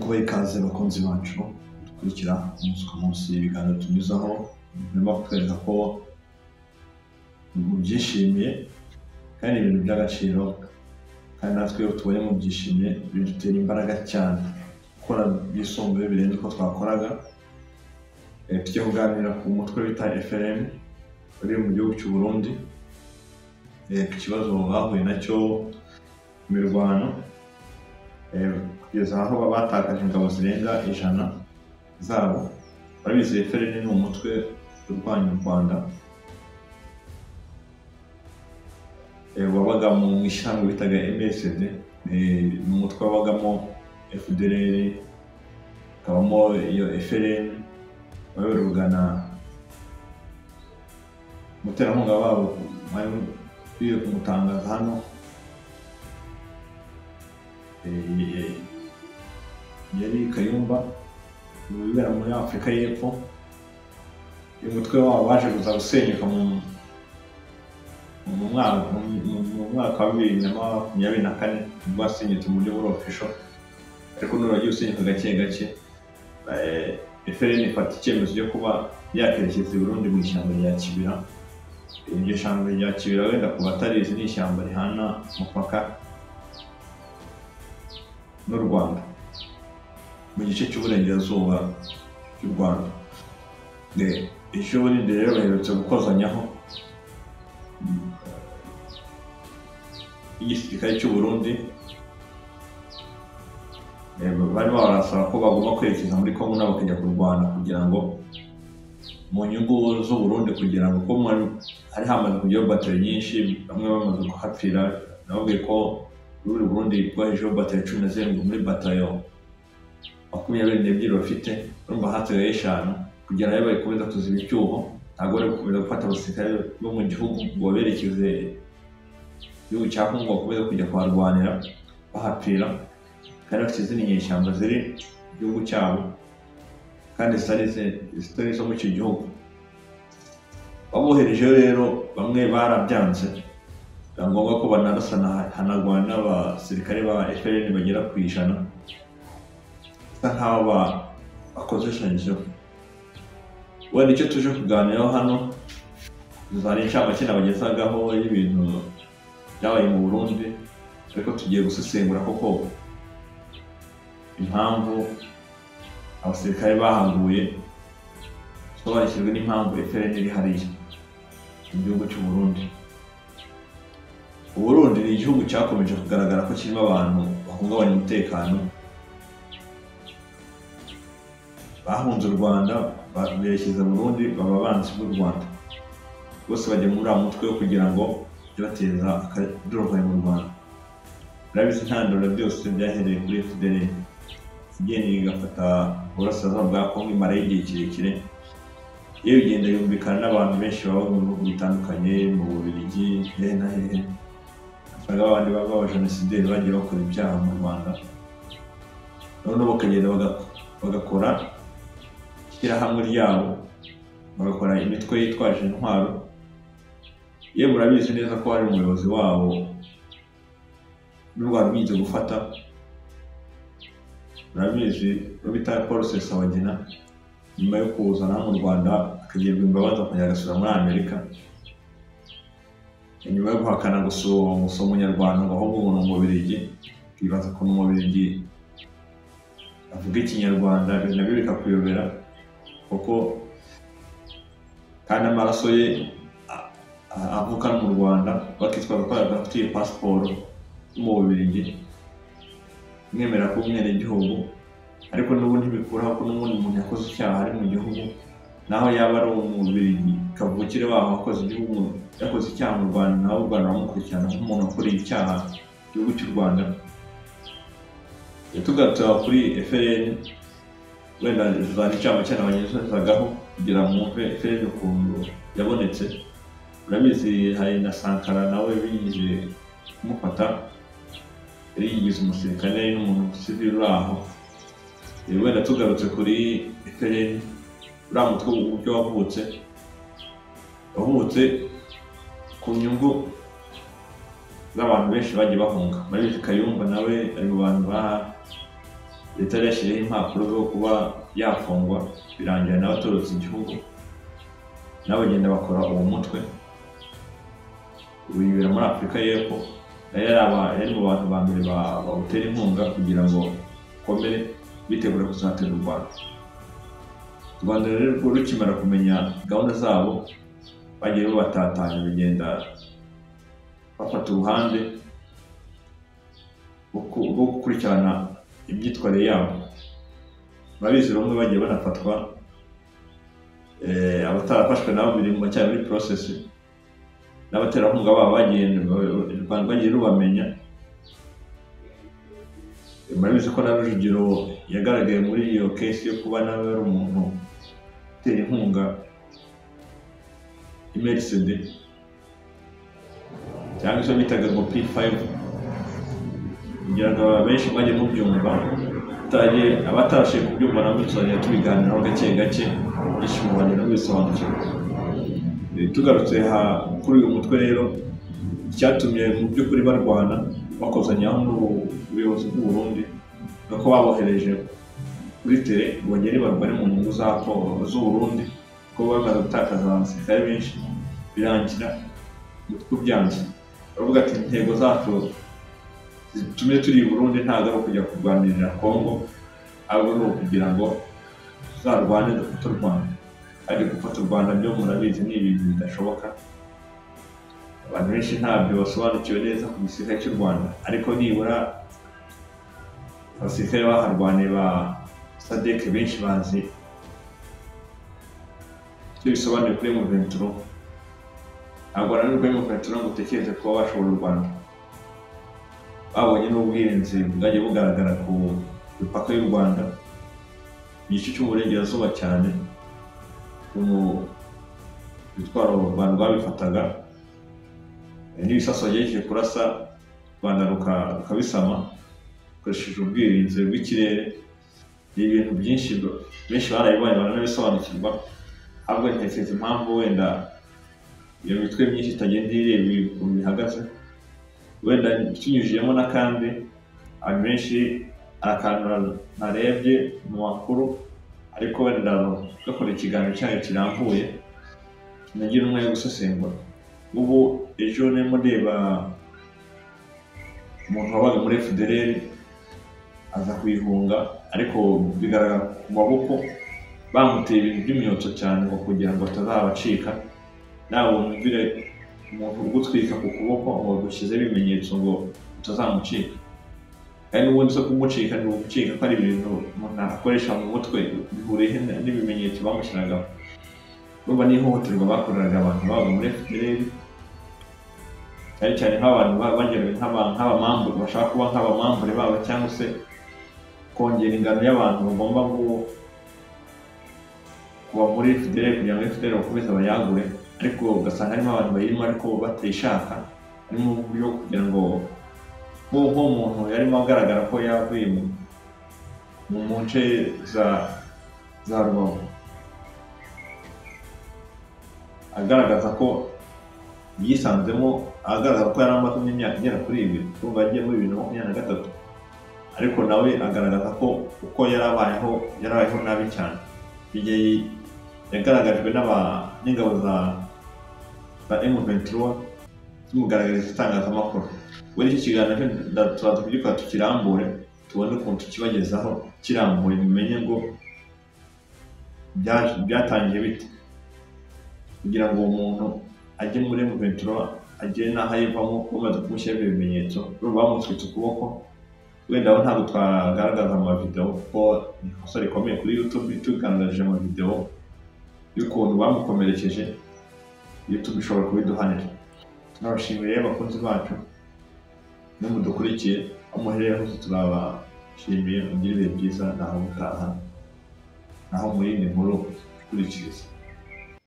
kubaha ikaze bakunzi bacu dukurikira umunsi ku munsi ibiganiro tunyuzaho birimo kutwereka ko mubyishimiye kandi ibintu by'agaciro kandi natwe iyo tubonye mubyishimiye bidutera imbaraga cyane gukora byisumbuye birenze uko twakoraga. Tujya kuganira ku mutwe bita FLN uri mu gihugu cy'u Burundi, ku kibazo bahuye nacyo mu mirwano kugeza aho batakaje ingabo zirenga 100 zabo. Barabizi FLN ni umutwe urwanya u Rwanda wabaga mu ishyamba bitaga MSD, ni umutwe wabagamo FDLR, kabamo iyo FLN bayorugana umuterankunga wabo biri kumutangaza hano yari Kayumba wibera muri Afurika y'Epfo. Uyu mutwe wabo waje kuza gusenyuka mu mwaka wa 2024 ubwo wasenyutse mu buryo buri official, ariko n'uragiye usenyuka gake gake. FLN ifata icyemezo cyo kuba yakerekeza i Burundi mu ishyamba rya Kibira. Iryo shyamba rya Kibira wenda ku batarizi ni ishyamba rihana umupaka n'u Rwanda mu gice cy'uburengerazuba cy'u Rwanda. Ejo bundi rero baherutse gukozanyaho igisirikare cy'u Burundi, bari barasaba ko bagomba kwerekeza muri Kongo nabo bakajya kurwana kugira ngo mu nyungu z'u Burundi, kugira ngo ko hari hamaze kujyaho bateri nyinshi, bamwe bamaze kuhapfira. Nababwiye ko muri Burundi bwajeho bateri 17 muri batayo 22 bafite, urumva hasigaye 5 kugira ngo bakomeze kuziba icyuho. Ntabwo bari gukomeza gufata abasirikare bo mu gihugu ngo berekeze igihugu cya Kongo bakomeze kujya kuharwanira bahapfira, kandi bafite izindi nyeshyamba ziri mu gihugu cyabo kandi zitari zo mu icyo gihugu. Babohereje rero bamwe barabyanze, biba ngombwa ko banarasana hanarwana n'abasirikare ba FLN bagera ku 100 bisa nk'aho bakozeshanyijeho. Wenda icyo tuje kuganiraho hano tuzari inshamake nabagezagaho y'ibintu byabaye mu Burundi, ariko tugiye gusesengura koko impamvu abasirikare bahanguye, sobanukirwe n'impamvu FLN iri hariya mu gihugu cy'u Burundi. U Burundi ni igihugu cyakomeje kugaragara ko kirimo abantu bahungabanya umutekano, bahunze u Rwanda berekeza Burundi, baba banzi b'u Rwanda bose bajya muri uriya mutwe wo kugira ngo bateza akaduruvayo mu Rwanda. Murabizi intandaro byose byahereye kuri FDLR igenda igafata uburasirazuba bwa Kongo imara igihe kirekire, iyo bigenda yumvikana n'abantu benshi baba mu bihugu bitandukanye, mu Bubiligi hehe na hehe. Usanga abandi baba abajenosideri bagiye bakora ibyaha mu Rwanda, noneho bakagenda bagakora ishyirahamwe ryabo, bagakora imitwe yitwaje intwaro. Iyo murabizi neza ko hari umuyobozi wabo n'u Rwanda bigize gufata, murabizi bita Paul Rusesabagina, nyuma yo kuzana mu Rwanda akagirwa imbabazi akajya agasura muri Amerika, nyuma yo guhakana gusoma umunyarwanda ngo ahubwo umuntu mu Bubiligi, bibaza ko mu Bubiligi avuga ikinyarwanda, nabyo bikakuyobera kuko kandi amaraso ye avuka mu Rwanda, bakitwaza ko bafitiye pasiporo mu Bubiligi mwemera ko umwenegihugu, ariko n'ubundi ntibikuraho ko n'ubundi umuntu yakoze icyaha ari mu gihugu, naho yaba ari Umubiligi kavukire waho yakoze icyaha mu Rwanda, naho u Rwanda bamukurikirana nk'umuntu wakoreye icyaha mu gihugu cy'u Rwanda. Tugaruka kuri FLN, wenda zari inshamake nabagezagaho kugira ngo mwumve FLN ukuntu yabonetse. Murabizi hari na Sankara nawe bigize kumufata, yari yigize umusirikare n'umuntu civil uri aho. Wenda tugarutse kuri FLN, uriya mutwe uburyo wavutse ku nyungu z'abantu benshi bagiye bahunga. Murabizi Kayumba nawe ari mu bantu leta yari yashyizeho impapuro zo kuba yafungwa, birangira nawe atorotse igihugu, nabo bagenda bakora uwo mutwe wibera muri Afurika y'Epfo. Yari mu bantu ba mbere bawutera inkunga kugira ngo ukomere, bitegura kuzatera u Rwanda. U Rwanda rero rukimara kumenya gahunda zabo, bagiye batatanya, bagenda bafata uruhande rwo gukurikirana imyitwarire yabo. Murabizi bamwe bagiye banafatwa, abatarafashwe nabo biri mu cyari muri process, n'abaterankunga babo bagiye rubamenya. Murabizi ko na Rujugiro yagaragaye muri iyo case yo kuba nawe ari umuntu utera inkunga MRCD cyangwa se bitaga ngo P5, kugira ngo abenshi bajye mubyumva, abatarashe kubyumva nabo tuzajya tubiganiraho gake gake, byinshi mubagenda mubisobanukirwa. Tugarutse kuri uyu mutwe rero, icyatumye mu by'ukuri barwana bakozanyaho n'ubuyobozi bw'u Burundi nuko babohereje kuri tele ngo bagere barwane mu nyungu z'u Burundi, ko bamaze gutakaza abasirikare benshi, birangira umutwe ubyanze. Baravuga ati intego zacu zitumye turi i Burundi ntabwo ari ukujya kurwanirira Kongo, ahubwo ni ukugira ngo tuzarwane dufate u Rwanda. Kandi gufata u Rwanda byo murabizi ni ibintu bidashoboka, abantu benshi ntabyo basobanukiwe neza ku gisirikare cy'u Rwanda, ariko nibura abasirikare baharwaniye ba SADC benshi bazi icyo bisobanuye kuri M23. Ntabwo nanirwa M23 ngo utekereze kuba washobora u Rwanda. Babonye n'ubwirinzi bwagiye bugaragara ku mipaka y'u Rwanda, igice cy'uburengerazuba cyane, ibitwaro u Rwanda rwabifataga, n'ibisasu bagejeje kurasa u Rwanda rukabisama rukoresheje ubwirinzi bw'ikirere. Ni ibintu byinshi benshi barabibonye baranabisobanukirwa, ahubwo ntekereza impamvu wenda iyo mitwe myinshi itagenda ireba ukuntu bihagaze. Wenda tunyujijemo n'akandi, abantu benshi akantu narebye mu makuru, ariko wenda gakora ikiganiro cyayo kirambuye kinagira umwanya wo gusesengura. Ubu ejo nimo ndeba umuntu wabaga muri FDLR aza kuyihunga, ariko bigaragara ku maboko bamuteye ibintu by'imyotso cyane ngo kugira ngo atazabacika. Nawe wumvire umuntu ugutwika ku kuboko ngo gushyizeho ibimenyetso ngo utazamucika, kandi n'ubundi zo kumucika ni ugucika ko ari ibintu umuntu akoresha mu mutwe, bihuriye n'ibimenyetso bamushyiragaho. Urumva n'ihohoterwa bakoreraga abantu babaga muri FDLR, cyane cyane nk'abantu bageraga nk'abamambure, bashaka kuba nk'abamambure babo, cyangwa se kongera ingano y'abantu bagomba kuba muri FDLR kugira ngo FDLR bakomeze bayagure, ariko ugasanga harimo abantu bayirimo ariko batayishaka, harimo uburyo kugira ngo nk'umuntu yarimo agaragara ko yavuye mu nce za Rubavu, agaragaza ko yisanzemo, agaragaza ko yari amaze imyaka igera kuri 2, urumva yagiye muri 2023, ariko nawe agaragaza ko uko yarabayeho nabi cyane. Igihe yagaragajwe n'ingabo za M23 zimugaragariza itangazamakuru. Muri iki kiganiro turaza kugikora tukirambure, tubone ukuntu tukibagezaho kirambuye, mumenye ngo byatangiye bite, kugira ngo umuntu ajye muri M23 agire n'aho ayivamo bamaze kumushyiraho ibimenyetso. Bamutwitse ukuboko, wenda aho ntabwo twagaragaza amavidewo kuko ni ikosa rikomeye kuri YouTube. Tugaragaje amavidewo y'ukuntu bamukomerekeje, YouTube ishobora kubiduhanira. Tunabashimiye abakunzi bacu n'umudukurikiye, aho muherereye hose turabashimiye. Mugire ibihe byiza, naho muri iyi nkuru ikurikiriza.